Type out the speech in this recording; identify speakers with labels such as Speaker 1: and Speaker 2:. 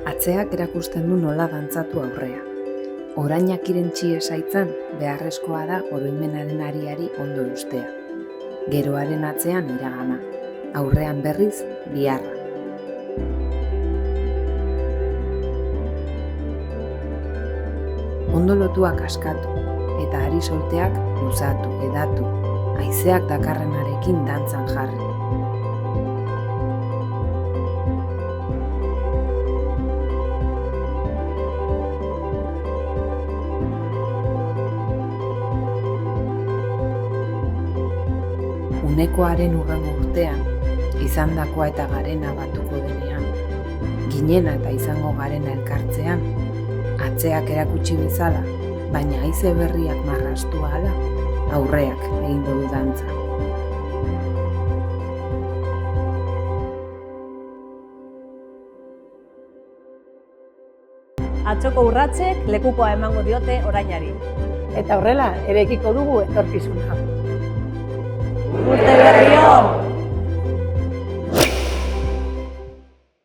Speaker 1: Atzeak erakusten du nola dantzatu aurrea. Orainak irentsi esaitzan, beharrezkoa da oroimenaren ariari ondo eustea. Geroaren atzean iragana, aurrean berriz biharra. Ondo lotuak askatu, eta ari solteak luzatu, edatu, haizeak dakarrenarekin dantzan jarri. Unekoaren hurrengo urtean, izandakoa eta garena batuko denean, ginena eta izango garena elkartzean, atzeak erakutsi bezala, baina haize berriak marrastu ahala, aurreak egin du dantza.
Speaker 2: Atzoko urratsek lekukoa emango diote orainari.
Speaker 3: Eta horrela, eraikiko dugu etorkizuna.
Speaker 2: Urte berri